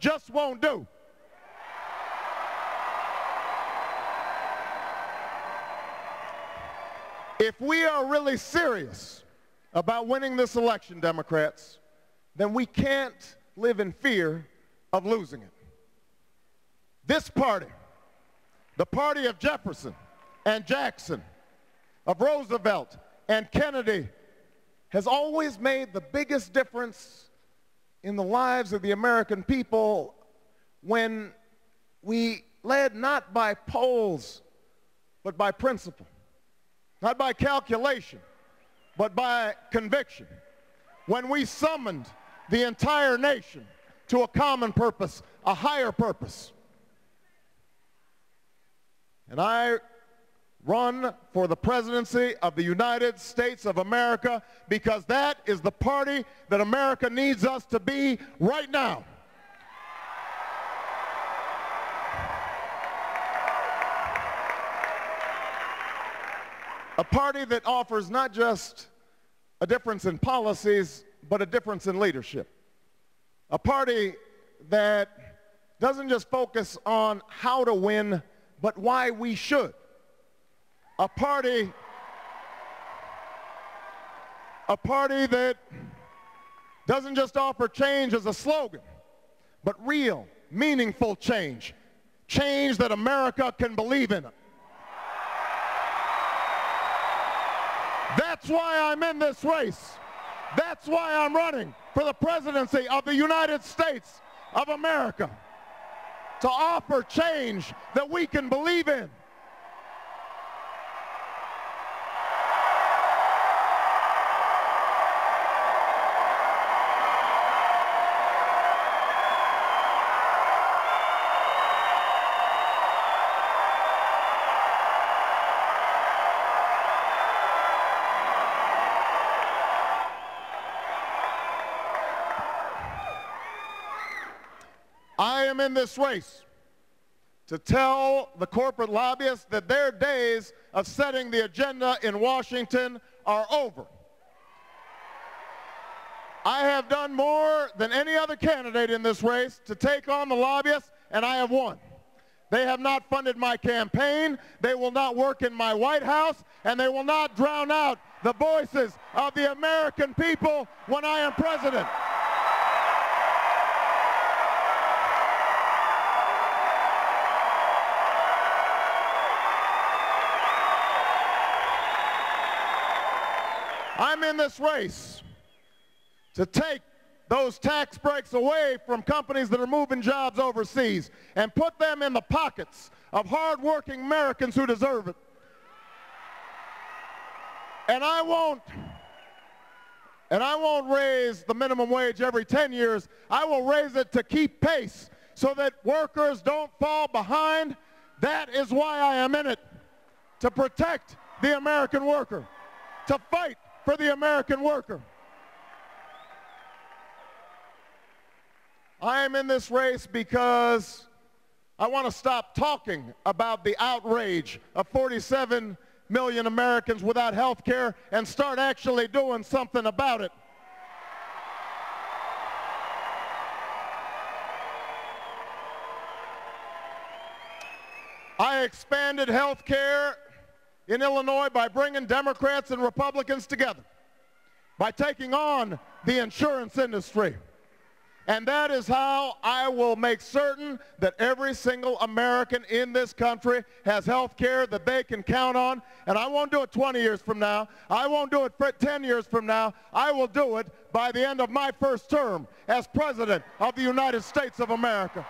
just won't do. If we are really serious about winning this election, Democrats, then we can't live in fear of losing it. This party, the party of Jefferson and Jackson, of Roosevelt and Kennedy, has always made the biggest difference in the lives of the American people when we led not by polls, but by principle. Not by calculation, but by conviction. When we summoned the entire nation to a common purpose, a higher purpose. And I run for the presidency of the United States of America because that is the party that America needs us to be right now. A party that offers not just a difference in policies, but a difference in leadership. A party that doesn't just focus on how to win, but why we should. A party that doesn't just offer change as a slogan, but real, meaningful change. Change that America can believe in. That's why I'm in this race. That's why I'm running for the presidency of the United States of America. To offer change that we can believe in. I am in this race to tell the corporate lobbyists that their days of setting the agenda in Washington are over. I have done more than any other candidate in this race to take on the lobbyists, and I have won. They have not funded my campaign, they will not work in my White House, and they will not drown out the voices of the American people when I am president. I'm in this race to take those tax breaks away from companies that are moving jobs overseas and put them in the pockets of hard-working Americans who deserve it. And I won't raise the minimum wage every 10 years. I will raise it to keep pace so that workers don't fall behind. That is why I am in it, to protect the American worker, to fight for the American worker. I am in this race because I want to stop talking about the outrage of 47 million Americans without health care and start actually doing something about it. I expanded health care in Illinois by bringing Democrats and Republicans together, by taking on the insurance industry. And that is how I will make certain that every single American in this country has health care that they can count on. And I won't do it 20 years from now. I won't do it 10 years from now. I will do it by the end of my first term as President of the United States of America.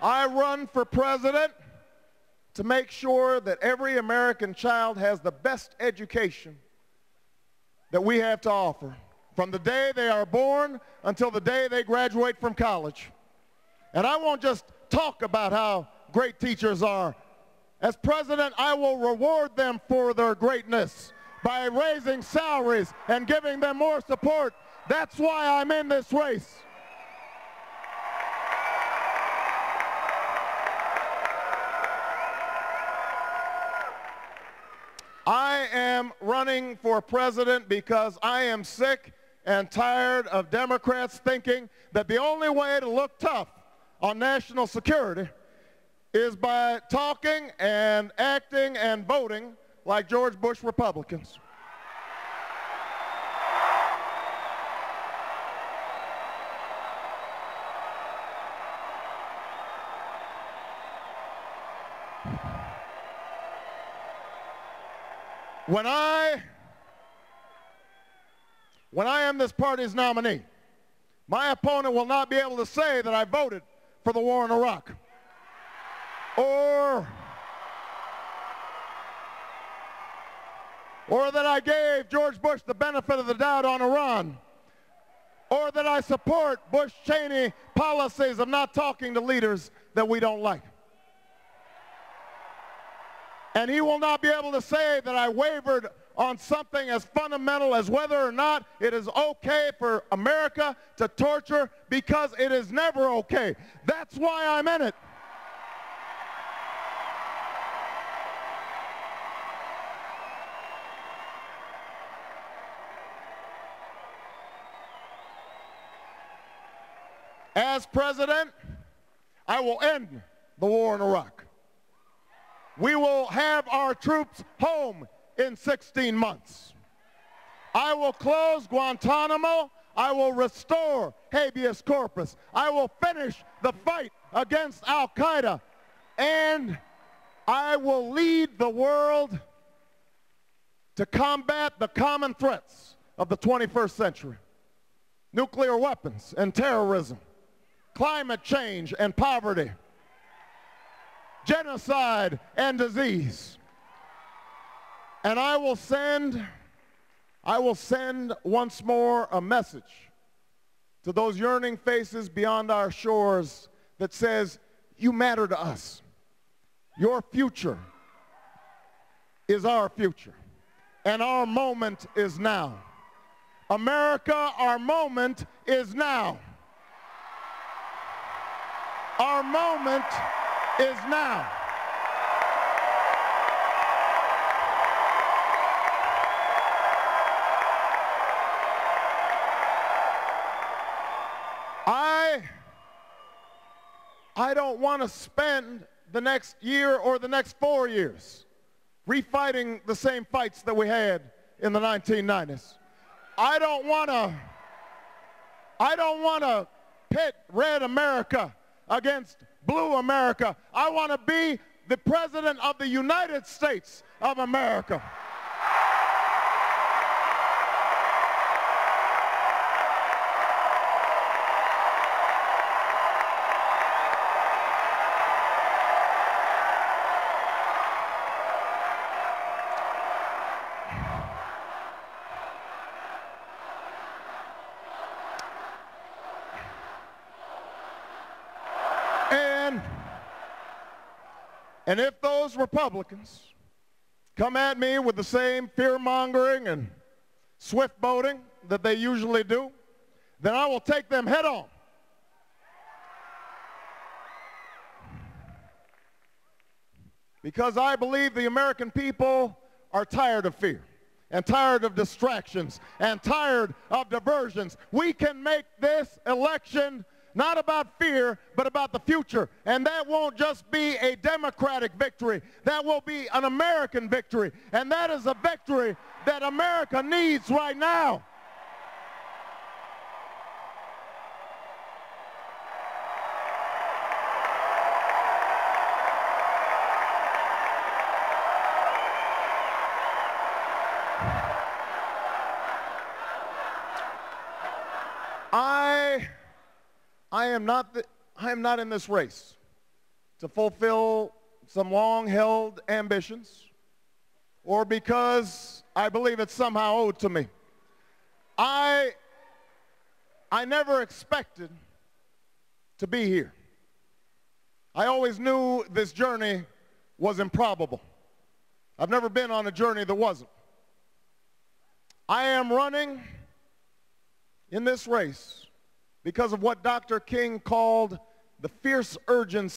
I run for president to make sure that every American child has the best education that we have to offer, from the day they are born until the day they graduate from college. And I won't just talk about how great teachers are. As president, I will reward them for their greatness by raising salaries and giving them more support. That's why I'm in this race. I am running for president because I am sick and tired of Democrats thinking that the only way to look tough on national security is by talking and acting and voting like George Bush Republicans. When I am this party's nominee, my opponent will not be able to say that I voted for the war in Iraq, or that I gave George Bush the benefit of the doubt on Iran, or that I support Bush-Cheney policies of not talking to leaders that we don't like. And he will not be able to say that I wavered on something as fundamental as whether or not it is okay for America to torture, because it is never okay. That's why I'm in it. As president, I will end the war in Iraq. We will have our troops home in 16 months. I will close Guantanamo. I will restore habeas corpus. I will finish the fight against Al-Qaeda. And I will lead the world to combat the common threats of the 21st century: nuclear weapons and terrorism, climate change and poverty, genocide and disease. And I will send once more a message to those yearning faces beyond our shores that says, you matter to us. Your future is our future, and our moment is now. America, our moment is now. Our moment is now. I don't want to spend the next year or the next 4 years refighting the same fights that we had in the 1990s. I don't want to pit red America against blue America. I want to be the president of the United States of America. And if those Republicans come at me with the same fear-mongering and swift boating that they usually do, then I will take them head on. Because I believe the American people are tired of fear, and tired of distractions, and tired of diversions. We can make this election not about fear, but about the future. And that won't just be a Democratic victory. That will be an American victory. And that is a victory that America needs right now. I am not in this race to fulfill some long-held ambitions or because I believe it's somehow owed to me. I never expected to be here. I always knew this journey was improbable. I've never been on a journey that wasn't. I am running in this race because of what Dr. King called the fierce urgency